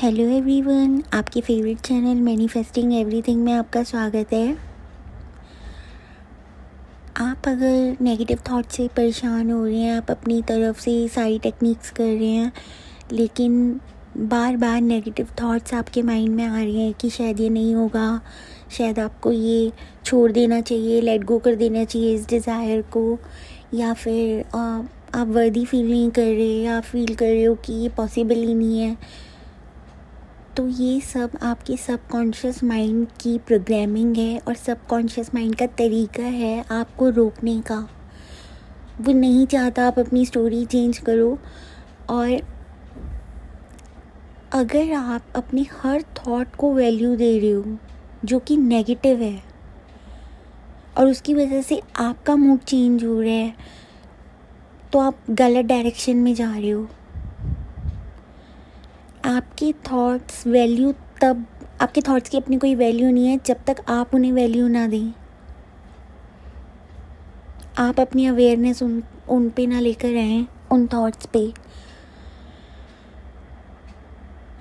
Hello everyone, आपके favourite channel manifesting everything में आपका स्वागत है। आप अगर नेगेटिव थॉट से परेशान हो रहे हैं, आप अपनी तरफ से सारी टेक्निक्स कर रहे हैं, लेकिन बार बार नेगेटिव थॉट्स आपके माइंड में आ रहे हैं कि शायद ये नहीं होगा, शायद आपको ये छोड़ देना चाहिए, लेट गो कर देना चाहिए इस डिज़ायर को, या फिर आप वर्दी फील नहीं कर रहे, आप फील कर रहे हो कि ये पॉसिबल ही नहीं है। तो ये सब आपके सबकॉन्शियस माइंड की प्रोग्रामिंग है और सबकॉन्शियस माइंड का तरीका है आपको रोकने का। वो नहीं चाहता आप अपनी स्टोरी चेंज करो। और अगर आप अपने हर थॉट को वैल्यू दे रहे हो जो कि नेगेटिव है और उसकी वजह से आपका मूड चेंज हो रहा है, तो आप गलत डायरेक्शन में जा रहे हो। आपके थॉट्स की अपनी कोई वैल्यू नहीं है जब तक आप उन्हें वैल्यू ना दें। आप अपनी अवेयरनेस उन पे ना लेकर आएँ, उन थॉट्स पे।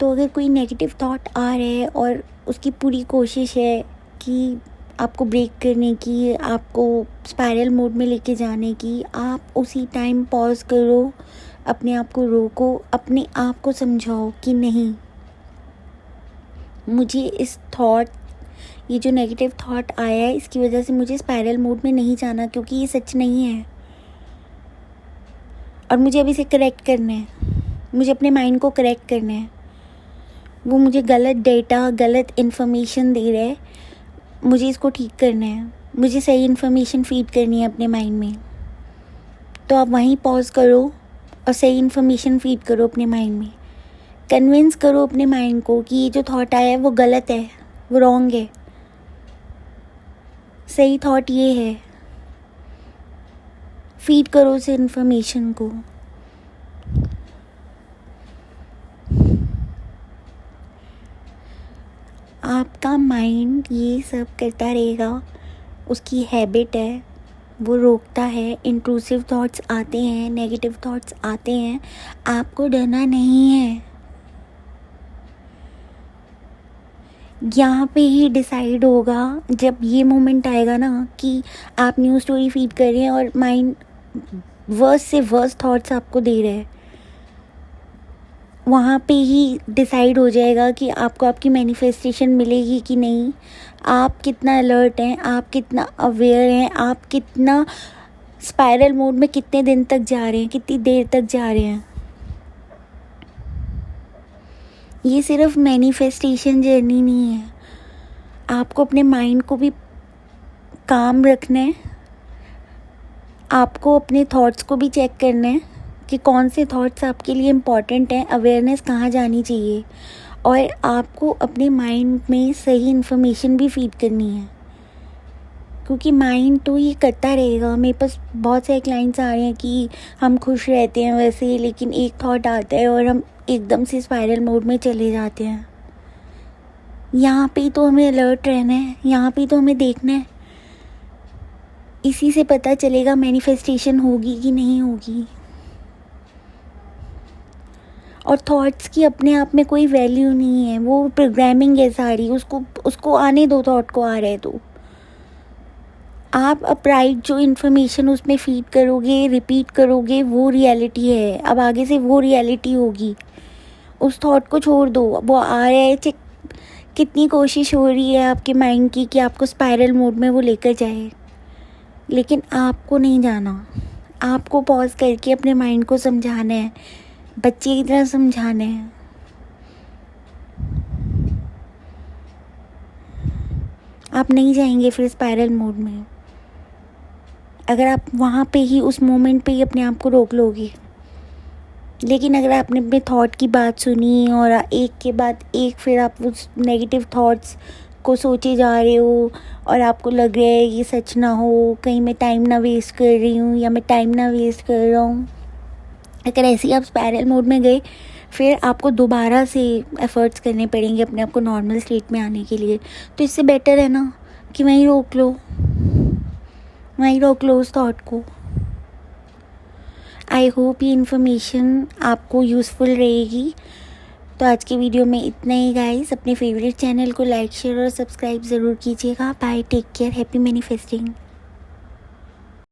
तो अगर कोई नेगेटिव थॉट आ रहा है और उसकी पूरी कोशिश है कि आपको ब्रेक करने की, आपको स्पाइरल मोड में लेके जाने की, आप उसी टाइम पॉज करो, अपने आप को रोको, अपने आप को समझाओ कि नहीं, मुझे ये जो नेगेटिव थॉट आया है इसकी वजह से मुझे स्पाइरल मोड में नहीं जाना, क्योंकि ये सच नहीं है और मुझे अब इसे करेक्ट करना है। मुझे अपने माइंड को करेक्ट करना है। वो मुझे गलत डेटा, गलत इन्फॉर्मेशन दे रहा है, मुझे इसको ठीक करना है। मुझे सही इन्फॉर्मेशन फीड करनी है अपने माइंड में। तो आप वहीं पॉज करो और सही इन्फॉर्मेशन फीड करो अपने माइंड में। कन्विंस करो अपने माइंड को कि ये जो थॉट आया है वो गलत है, वो रॉन्ग है, सही थॉट ये है। फीड करो उस इन्फॉर्मेशन को। आपका माइंड ये सब करता रहेगा, उसकी हैबिट है, वो रोकता है। इंट्रूसिव थॉट्स आते हैं, नेगेटिव थॉट्स आते हैं, आपको डरना नहीं है। यहाँ पे ही डिसाइड होगा, जब ये मोमेंट आएगा ना कि आप न्यू स्टोरी फीड कर रहे हैं और माइंड वर्स्ट से वर्स्ट थॉट्स आपको दे रहे हैं, वहाँ पे ही डिसाइड हो जाएगा कि आपको आपकी मैनिफेस्टेशन मिलेगी कि नहीं। आप कितना अलर्ट हैं, आप कितना अवेयर हैं, आप कितना स्पाइरल मोड में कितने दिन तक जा रहे हैं, कितनी देर तक जा रहे हैं। ये सिर्फ मैनिफेस्टेशन जर्नी नहीं है, आपको अपने माइंड को भी काम रखना है, आपको अपने थॉट्स को भी चेक करना है कि कौन से थॉट्स आपके लिए इम्पॉर्टेंट हैं, अवेयरनेस कहाँ जानी चाहिए, और आपको अपने माइंड में सही इन्फॉर्मेशन भी फीड करनी है। क्योंकि माइंड तो ये करता रहेगा। मेरे पास बहुत सारे क्लाइंट्स आ रहे हैं कि हम खुश रहते हैं वैसे, लेकिन एक थॉट आता है और हम एकदम से स्पाइरल मोड में चले जाते हैं। यहाँ पे तो हमें अलर्ट रहना है, यहाँ पे तो हमें देखना है। इसी से पता चलेगा मैनिफेस्टेशन होगी कि नहीं होगी। और थॉट्स की अपने आप में कोई वैल्यू नहीं है, वो प्रोग्रामिंग है सारी। उसको आने दो, थॉट को आ रहे तो आप अपराइट जो इन्फॉर्मेशन उसमें फीड करोगे, रिपीट करोगे, वो रियलिटी है। अब आगे से वो रियलिटी होगी। उस थॉट को छोड़ दो, वो आ रहा है, कितनी कोशिश हो रही है आपके माइंड की कि आपको स्पाइरल मोड में वो लेकर जाए, लेकिन आपको नहीं जाना। आपको पॉज करके अपने माइंड को समझाना है, बच्चे की तरह समझाना है। आप नहीं जाएंगे फिर स्पाइरल मोड में, अगर आप वहाँ पे ही उस मोमेंट पे ही अपने आप को रोक लोगे। लेकिन अगर आपने अपने थॉट की बात सुनी और एक के बाद एक फिर आप उस नेगेटिव थॉट्स को सोचे जा रहे हो और आपको लग रहा है ये सच ना हो, कहीं मैं टाइम ना वेस्ट कर रही हूँ या मैं टाइम ना वेस्ट कर रहा हूँ, अगर ऐसे ही आप स्पाइरल मोड में गए, फिर आपको दोबारा से एफ़र्ट्स करने पड़ेंगे अपने आप को नॉर्मल स्टेट में आने के लिए। तो इससे बेटर है ना कि वहीं रोक लो उस थॉट को। आई होप ये इन्फॉर्मेशन आपको यूज़फुल रहेगी। तो आज की वीडियो में इतना ही गाइस। अपने फेवरेट चैनल को लाइक शेयर और सब्सक्राइब ज़रूर कीजिएगा। Bye, take care, happy manifesting.